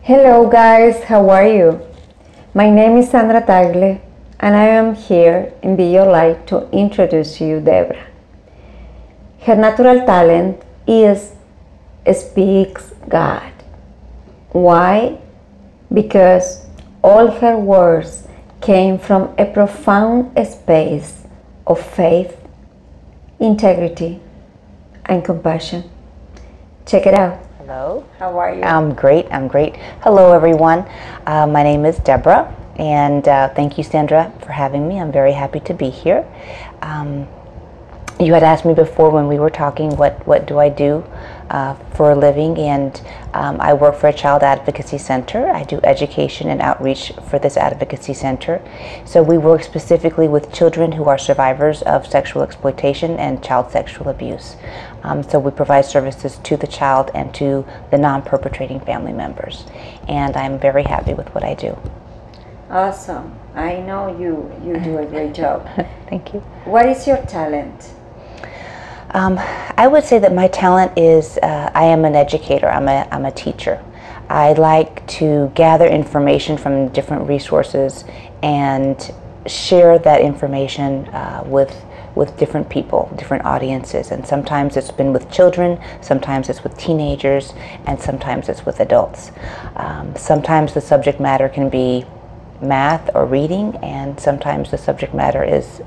Hello guys, how are you? My name is Sandra Tagle and I am here in Be Your Light to introduce you Debra. Her natural talent is speaks God. Why? Because all her words came from a profound space of faith, integrity, and compassion. Check it out. Hello. How are you? I'm great. Hello, everyone. My name is Debra, and thank you, Sandra, for having me. I'm very happy to be here. You had asked me before when we were talking, what do I do for a living, and I work for a child advocacy center. I do education and outreach for this advocacy center. So we work specifically with children who are survivors of sexual exploitation and child sexual abuse. So we provide services to the child and to the non-perpetrating family members. And I'm very happy with what I do. Awesome. I know you do a great job. Thank you. What is your talent? I would say that my talent is I am an educator. I'm a teacher. I like to gather information from different resources and share that information with different people, different audiences. And sometimes it's been with children, sometimes it's with teenagers, and sometimes it's with adults. Sometimes the subject matter can be math or reading, and sometimes the subject matter is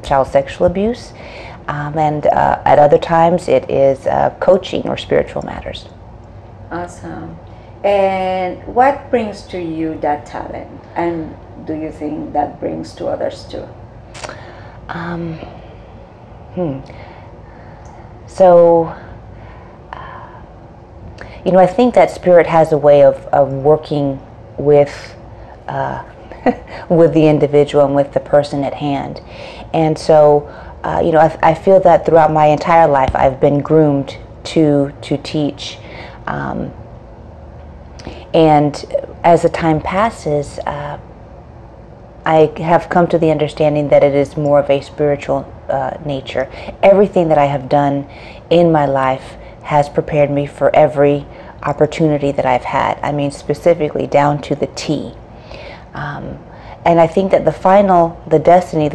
child sexual abuse. And at other times it is coaching or spiritual matters. Awesome. And what brings to you that talent? And do you think that brings to others too? So, I think that Spirit has a way of working with with the individual and with the person at hand. And so, I feel that throughout my entire life I've been groomed to teach. And as the time passes, I have come to the understanding that it is more of a spiritual nature. Everything that I have done in my life has prepared me for every opportunity that I've had. I mean, specifically down to the T. And I think that the final destiny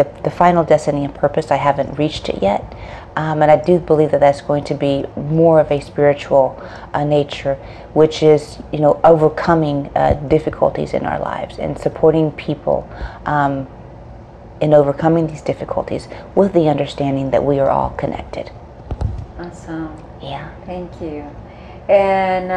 and purpose, I haven't reached it yet. And I do believe that that's going to be more of a spiritual nature, which is, overcoming difficulties in our lives and supporting people in overcoming these difficulties with the understanding that we are all connected. Awesome. Yeah. Thank you. And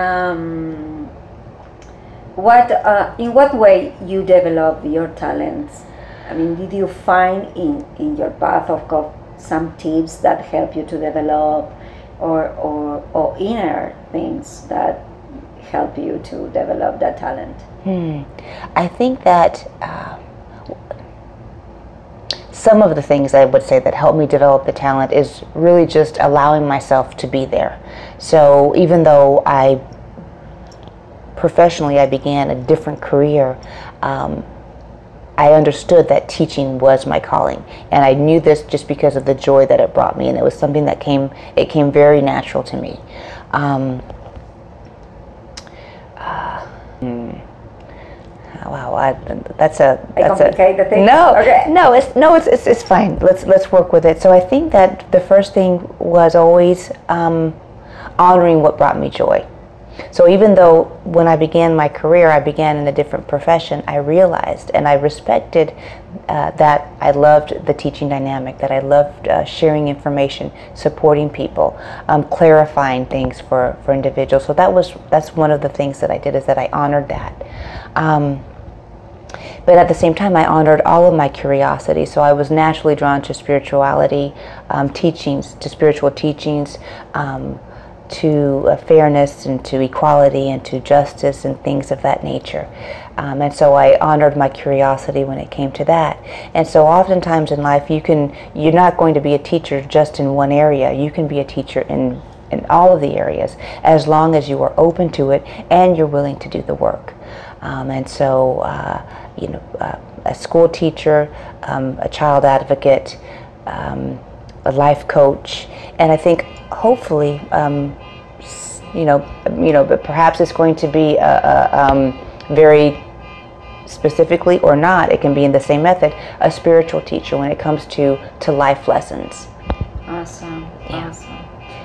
in what way you develop your talents? I mean, did you find in your path of some tips that help you to develop, or inner things that help you to develop that talent? I think that some of the things I would say that helped me develop the talent is really just allowing myself to be there. So even though professionally I began a different career, I understood that teaching was my calling, and I knew this just because of the joy that it brought me, and it was something that came very natural to me. Wow, that's a complicate the thing? No, okay. It's fine. Let's work with it. So I think that the first thing was always honoring what brought me joy. So even though when I began my career, I began in a different profession, I realized and I respected that I loved the teaching dynamic, that I loved sharing information, supporting people, clarifying things for individuals. So that's one of the things that I did, is that I honored that. But at the same time, I honored all of my curiosity. So I was naturally drawn to spirituality, to spiritual teachings, to fairness and to equality and to justice and things of that nature. And so I honored my curiosity when it came to that. And so oftentimes in life, you're not going to be a teacher just in one area. You can be a teacher in all of the areas, as long as you are open to it and you're willing to do the work. And so, a school teacher, a child advocate, a life coach, and I think hopefully but perhaps it's going to be very specifically or not. It can be in the same method, a spiritual teacher when it comes to life lessons. Awesome. Yeah. Awesome.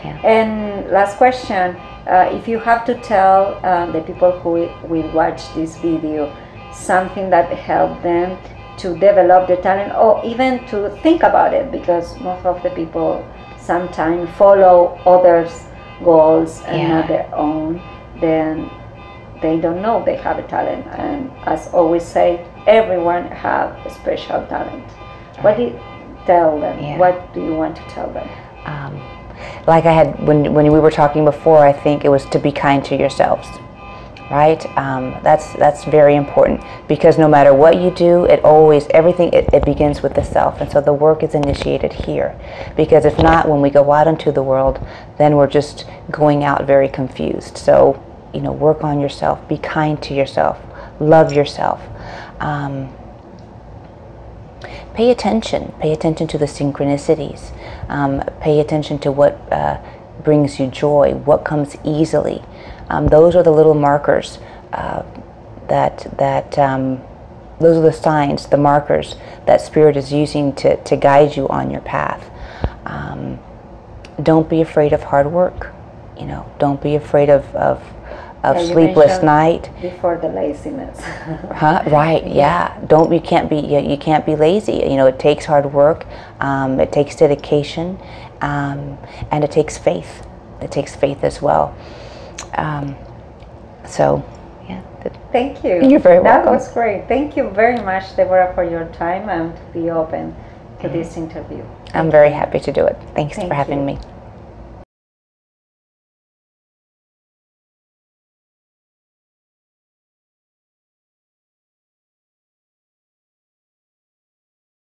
Yeah. And last question, if you have to tell the people who will watch this video something that helped them to develop their talent, or even to think about it, because most of the people sometimes follow others' goals and not their own, then they don't know they have a talent. And as always say, everyone have a special talent. What do you tell them? Yeah. What do you want to tell them? Like I had, when we were talking before, I think it was to be kind to yourselves, right? That's very important, because no matter what you do, it begins with the self, and so the work is initiated here. Because if not, when we go out into the world, then we're just going out very confused. So, work on yourself, be kind to yourself, love yourself. Pay attention to the synchronicities. Pay attention to what brings you joy, what comes easily. Those are the little markers those are the signs, the markers that Spirit is using to guide you on your path. Don't be afraid of hard work. Don't be afraid of sleepless night. Before the laziness. Right. Yeah. You can't be lazy. It takes hard work. It takes dedication, and it takes faith. It takes faith as well. So, yeah. Thank you. You're very welcome. That was great. Thank you very much, Deborah, for your time and to be open to this interview. I'm very happy to do it. Thanks for having me.